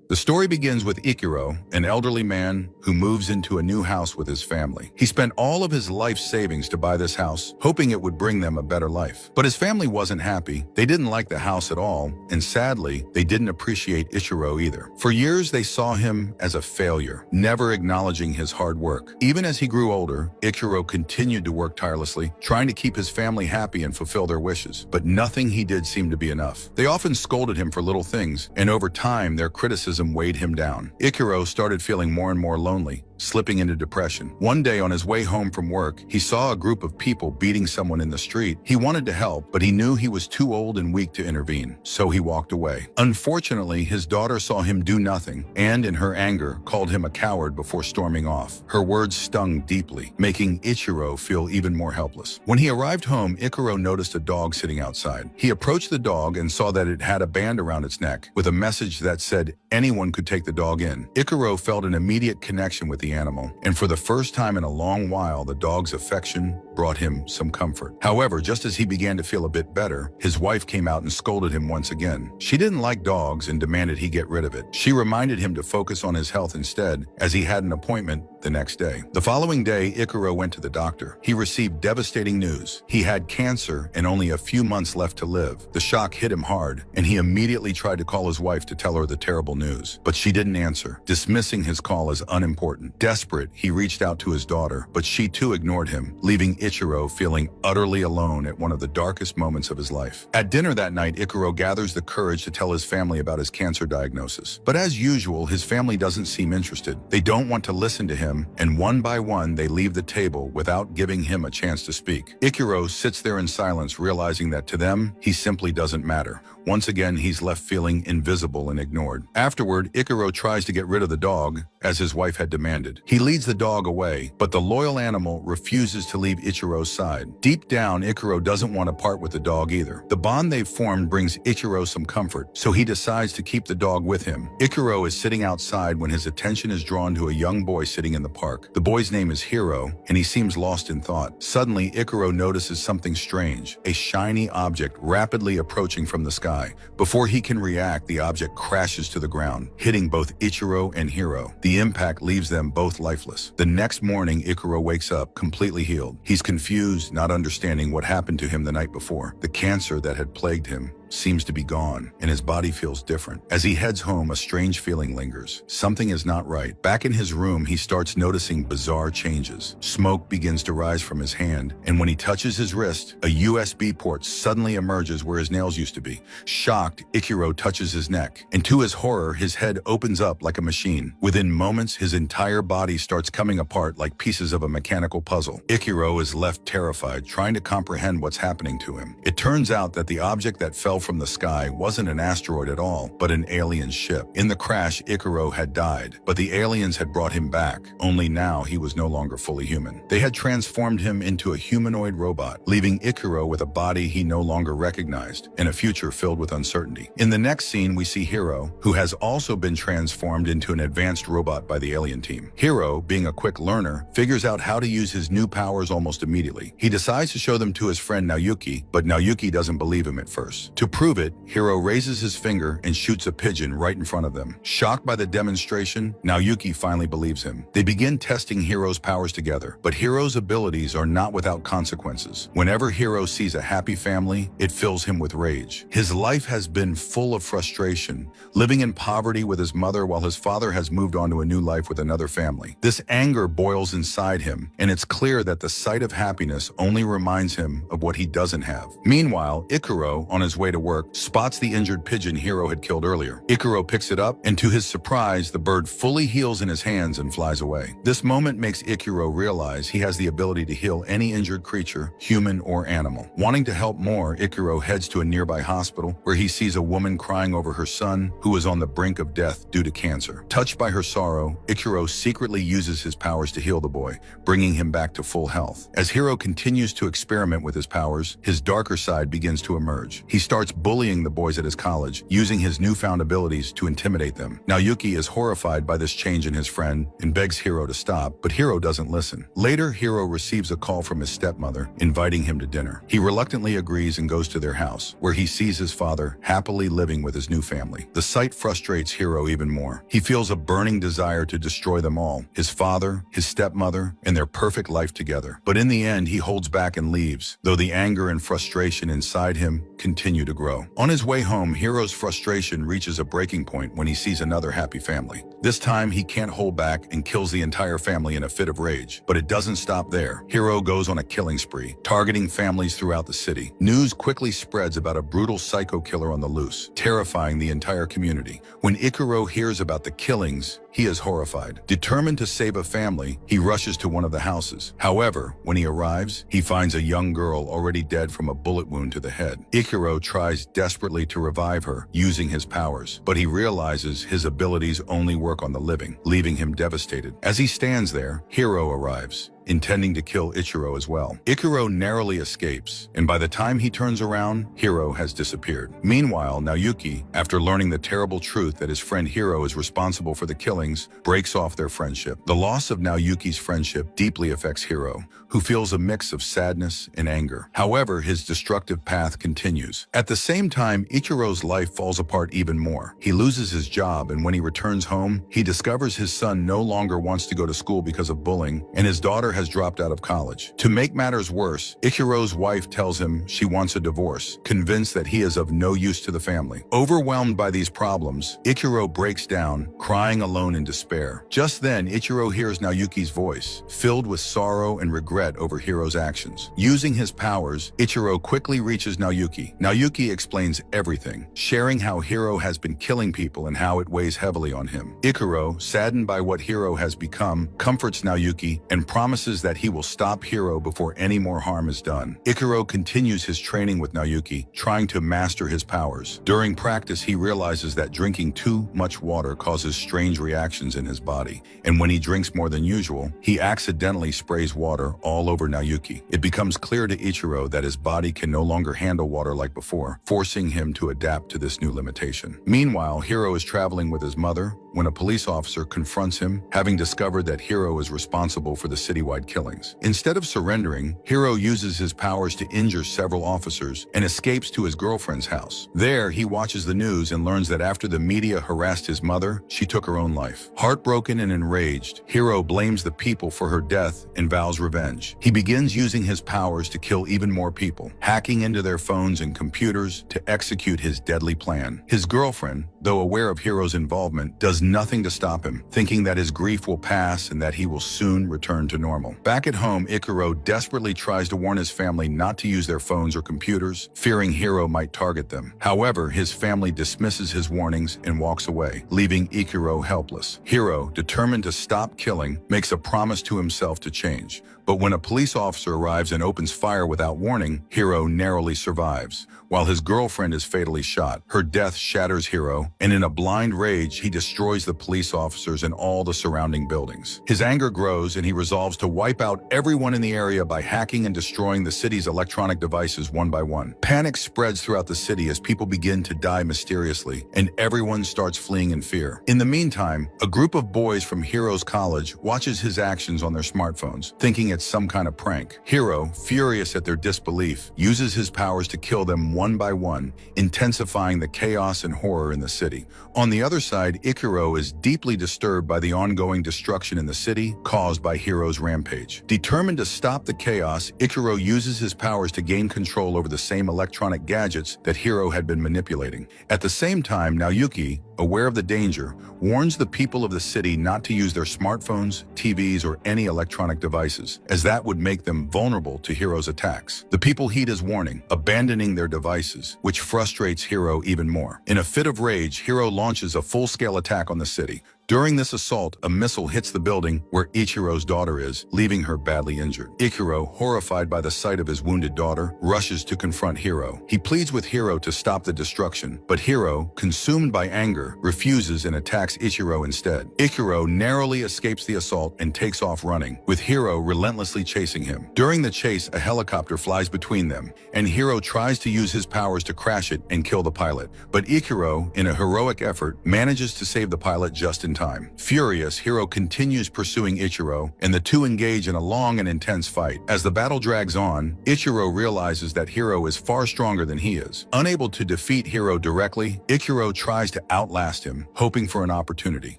The story begins with Ikiro, an elderly man who moves into a new house with his family. He spent all of his life savings to buy this house, hoping it would bring them a better life. But his family wasn't happy. They didn't like the house at all, and sadly, they didn't appreciate Ichiro either. For years, they saw him as a failure, never acknowledging his hard work. Even as he grew older, Ichiro continued to work tirelessly, trying to keep his family happy and fulfill their wishes. But nothing he did seemed to be enough. They often scolded him for little things, and over time, their criticism weighed him down. Ichiro started feeling more and more lonely, slipping into depression. One day on his way home from work, he saw a group of people beating someone in the street. He wanted to help, but he knew he was too old and weak to intervene, so he walked away. Unfortunately, his daughter saw him do nothing and, in her anger, called him a coward before storming off. Her words stung deeply, making Ichiro feel even more helpless. When he arrived home, Ichiro noticed a dog sitting outside. He approached the dog and saw that it had a band around its neck with a message that said anyone could take the dog in. Ichiro felt an immediate connection with the animal, and for the first time in a long while, the dog's affection brought him some comfort. However, just as he began to feel a bit better, his wife came out and scolded him once again. She didn't like dogs and demanded he get rid of it. She reminded him to focus on his health instead, as he had an appointment the next day. The following day, Ichiro went to the doctor. He received devastating news. He had cancer and only a few months left to live. The shock hit him hard, and he immediately tried to call his wife to tell her the terrible news. But she didn't answer, dismissing his call as unimportant. Desperate, he reached out to his daughter, but she too ignored him, leaving Ichiro feeling utterly alone at one of the darkest moments of his life. At dinner that night, Ichiro gathers the courage to tell his family about his cancer diagnosis. But as usual, his family doesn't seem interested. They don't want to listen to him, and one by one, they leave the table without giving him a chance to speak. Ichiro sits there in silence, realizing that to them, he simply doesn't matter. Once again, he's left feeling invisible and ignored. Afterward, Ichiro tries to get rid of the dog, as his wife had demanded. He leads the dog away, but the loyal animal refuses to leave Ichiro's side. Deep down, Ichiro doesn't want to part with the dog either. The bond they've formed brings Ichiro some comfort, so he decides to keep the dog with him. Ichiro is sitting outside when his attention is drawn to a young boy sitting in the park. The boy's name is Hiro, and he seems lost in thought. Suddenly, Ichiro notices something strange, a shiny object rapidly approaching from the sky. Before he can react, the object crashes to the ground, hitting both Ichiro and Hiro. The impact leaves them both lifeless. The next morning, Ichiro wakes up completely healed. He's confused, not understanding what happened to him the night before. The cancer that had plagued him seems to be gone, and his body feels different. As he heads home, a strange feeling lingers. Something is not right. Back in his room, he starts noticing bizarre changes. Smoke begins to rise from his hand, and when he touches his wrist, a USB port suddenly emerges where his nails used to be. Shocked, Ichiro touches his neck, and to his horror, his head opens up like a machine. Within moments, his entire body starts coming apart like pieces of a mechanical puzzle. Ichiro is left terrified, trying to comprehend what's happening to him. It turns out that the object that fell from the sky wasn't an asteroid at all, but an alien ship. In the crash, Ichiro had died, but the aliens had brought him back, only now he was no longer fully human. They had transformed him into a humanoid robot, leaving Ichiro with a body he no longer recognized, and a future filled with uncertainty. In the next scene, we see Hiro, who has also been transformed into an advanced robot by the alien team. Hiro, being a quick learner, figures out how to use his new powers almost immediately. He decides to show them to his friend Naoyuki, but Naoyuki doesn't believe him at first. To prove it, Hiro raises his finger and shoots a pigeon right in front of them. Shocked by the demonstration, Naoyuki finally believes him. They begin testing Hiro's powers together, but Hiro's abilities are not without consequences. Whenever Hiro sees a happy family, it fills him with rage. His life has been full of frustration, living in poverty with his mother while his father has moved on to a new life with another family. This anger boils inside him, and it's clear that the sight of happiness only reminds him of what he doesn't have. Meanwhile, Ichiro, on his way to work, spots the injured pigeon Hiro had killed earlier. Ichiro picks it up, and to his surprise, the bird fully heals in his hands and flies away. This moment makes Ichiro realize he has the ability to heal any injured creature, human or animal. Wanting to help more, Ichiro heads to a nearby hospital where he sees a woman crying over her son who is on the brink of death due to cancer. Touched by her sorrow, Ichiro secretly uses his powers to heal the boy, bringing him back to full health. As Hiro continues to experiment with his powers, his darker side begins to emerge. He starts starts bullying the boys at his college, using his newfound abilities to intimidate them. Now Yuki is horrified by this change in his friend and begs Hiro to stop, but Hiro doesn't listen. Later, Hiro receives a call from his stepmother, inviting him to dinner. He reluctantly agrees and goes to their house, where he sees his father happily living with his new family. The sight frustrates Hiro even more. He feels a burning desire to destroy them all, his father, his stepmother, and their perfect life together. But in the end, he holds back and leaves, though the anger and frustration inside him continue to grow. On his way home, Hiro's frustration reaches a breaking point when he sees another happy family. This time, he can't hold back and kills the entire family in a fit of rage. But it doesn't stop there. Hiro goes on a killing spree, targeting families throughout the city. News quickly spreads about a brutal psycho killer on the loose, terrifying the entire community. When Ikuro hears about the killings, he is horrified. Determined to save a family, he rushes to one of the houses. However, when he arrives, he finds a young girl already dead from a bullet wound to the head. Ikuro tries desperately to revive her, using his powers, but he realizes his abilities only work on the living, leaving him devastated. As he stands there, Hiro arrives, intending to kill Ichiro as well. Ikuro narrowly escapes, and by the time he turns around, Hiro has disappeared. Meanwhile, Naoyuki, after learning the terrible truth that his friend Hiro is responsible for the killings, breaks off their friendship. The loss of Naoyuki's friendship deeply affects Hiro, who feels a mix of sadness and anger. However, his destructive path continues. At the same time, Ichiro's life falls apart even more. He loses his job, and when he returns home, he discovers his son no longer wants to go to school because of bullying, and his daughter has dropped out of college. To make matters worse, Ichiro's wife tells him she wants a divorce, convinced that he is of no use to the family. Overwhelmed by these problems, Ichiro breaks down, crying alone in despair. Just then, Ichiro hears Naoyuki's voice, filled with sorrow and regret over Hiro's actions. Using his powers, Ichiro quickly reaches Naoyuki. Naoyuki explains everything, sharing how Hiro has been killing people and how it weighs heavily on him. Ichiro, saddened by what Hiro has become, comforts Naoyuki and promises that he will stop Hiro before any more harm is done. Ichiro continues his training with Naoyuki, trying to master his powers. During practice, he realizes that drinking too much water causes strange reactions in his body, and when he drinks more than usual, he accidentally sprays water all over Naoyuki. It becomes clear to Ichiro that his body can no longer handle water like before, forcing him to adapt to this new limitation. Meanwhile, Hiro is traveling with his mother when a police officer confronts him, having discovered that Hiro is responsible for the citywide killings. Instead of surrendering, Hiro uses his powers to injure several officers and escapes to his girlfriend's house. There, he watches the news and learns that after the media harassed his mother, she took her own life. Heartbroken and enraged, Hiro blames the people for her death and vows revenge. He begins using his powers to kill even more people, hacking into their phones and computers to execute his deadly plan. His girlfriend, though aware of Hiro's involvement, does nothing to stop him, thinking that his grief will pass and that he will soon return to normal. Back at home, Ikuro desperately tries to warn his family not to use their phones or computers, fearing Hiro might target them. However, his family dismisses his warnings and walks away, leaving Ikuro helpless. Hiro, determined to stop killing, makes a promise to himself to change. But when a police officer arrives and opens fire without warning, Hiro narrowly survives, while his girlfriend is fatally shot. Her death shatters Hiro, and in a blind rage, he destroys the police officers and all the surrounding buildings. His anger grows, and he resolves to wipe out everyone in the area by hacking and destroying the city's electronic devices one by one. Panic spreads throughout the city as people begin to die mysteriously, and everyone starts fleeing in fear. In the meantime, a group of boys from Hiro's college watches his actions on their smartphones, thinking it's some kind of prank. Hiro, furious at their disbelief, uses his powers to kill them one by one, intensifying the chaos and horror in the city. On the other side, Ikuro is deeply disturbed by the ongoing destruction in the city caused by Hiro's rampage. Determined to stop the chaos, Ikuro uses his powers to gain control over the same electronic gadgets that Hiro had been manipulating. At the same time, Naoyuki, aware of the danger, warns the people of the city not to use their smartphones, TVs, or any electronic devices, as that would make them vulnerable to Hiro's attacks. The people heed his warning, abandoning their devices, which frustrates Hiro even more. In a fit of rage, Hiro launches a full-scale attack on the city, During this assault, a missile hits the building where Ichiro's daughter is, leaving her badly injured. Ichiro, horrified by the sight of his wounded daughter, rushes to confront Hiro. He pleads with Hiro to stop the destruction, but Hiro, consumed by anger, refuses and attacks Ichiro instead. Ichiro narrowly escapes the assault and takes off running, with Hiro relentlessly chasing him. During the chase, a helicopter flies between them, and Hiro tries to use his powers to crash it and kill the pilot. But Ichiro, in a heroic effort, manages to save the pilot just in time. Furious, Hiro continues pursuing Ichiro, and the two engage in a long and intense fight. As the battle drags on, Ichiro realizes that Hiro is far stronger than he is. Unable to defeat Hiro directly, Ichiro tries to outlast him, hoping for an opportunity.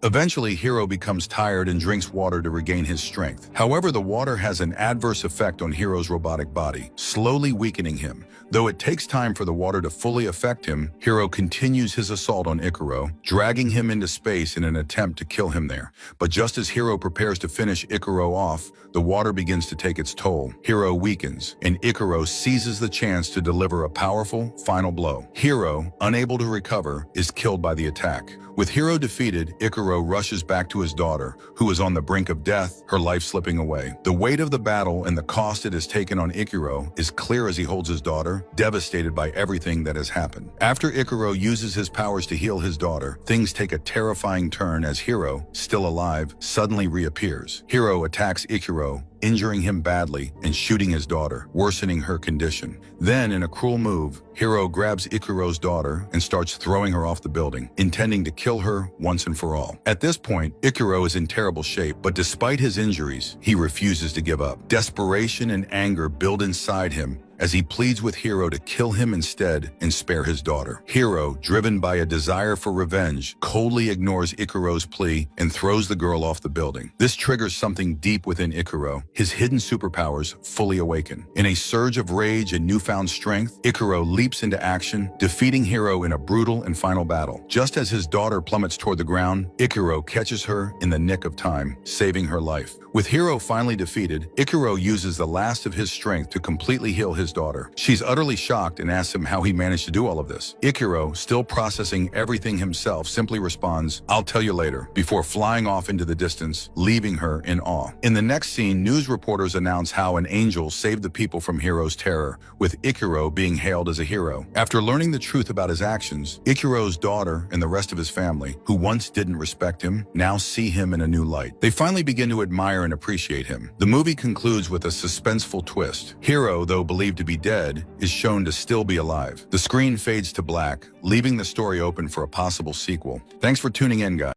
Eventually, Hiro becomes tired and drinks water to regain his strength. However, the water has an adverse effect on Hiro's robotic body, slowly weakening him. Though it takes time for the water to fully affect him, Hiro continues his assault on Ichiro, dragging him into space in an attempt to kill him there. But just as Hiro prepares to finish Ichiro off, the water begins to take its toll. Hiro weakens, and Ichiro seizes the chance to deliver a powerful, final blow. Hiro, unable to recover, is killed by the attack. With Hiro defeated, Ichiro rushes back to his daughter, who is on the brink of death, her life slipping away. The weight of the battle and the cost it has taken on Ichiro is clear as he holds his daughter, devastated by everything that has happened. After Ichiro uses his powers to heal his daughter, things take a terrifying turn as Hiro, still alive, suddenly reappears. Hiro attacks Ichiro, injuring him badly and shooting his daughter, worsening her condition. Then, in a cruel move, Hiro grabs Ichiro's daughter and starts throwing her off the building, intending to kill her once and for all. At this point, Ichiro is in terrible shape, but despite his injuries, he refuses to give up. Desperation and anger build inside him as he pleads with Hiro to kill him instead and spare his daughter. Hiro, driven by a desire for revenge, coldly ignores Ichiro's plea and throws the girl off the building. This triggers something deep within Ichiro, his hidden superpowers fully awaken. In a surge of rage and newfound strength, Ichiro leaps into action, defeating Hiro in a brutal and final battle. Just as his daughter plummets toward the ground, Ichiro catches her in the nick of time, saving her life. With Hiro finally defeated, Ichiro uses the last of his strength to completely heal his daughter. She's utterly shocked and asks him how he managed to do all of this. Ichiro, still processing everything himself, simply responds, "I'll tell you later," before flying off into the distance, leaving her in awe. In the next scene, news reporters announce how an angel saved the people from Hiro's terror, with Ichiro being hailed as a hero. After learning the truth about his actions, Ichiro's daughter and the rest of his family, who once didn't respect him, now see him in a new light. They finally begin to admire and appreciate him. The movie concludes with a suspenseful twist. Hiro, though believed to be dead, is shown to still be alive. The screen fades to black, leaving the story open for a possible sequel. Thanks for tuning in, guys.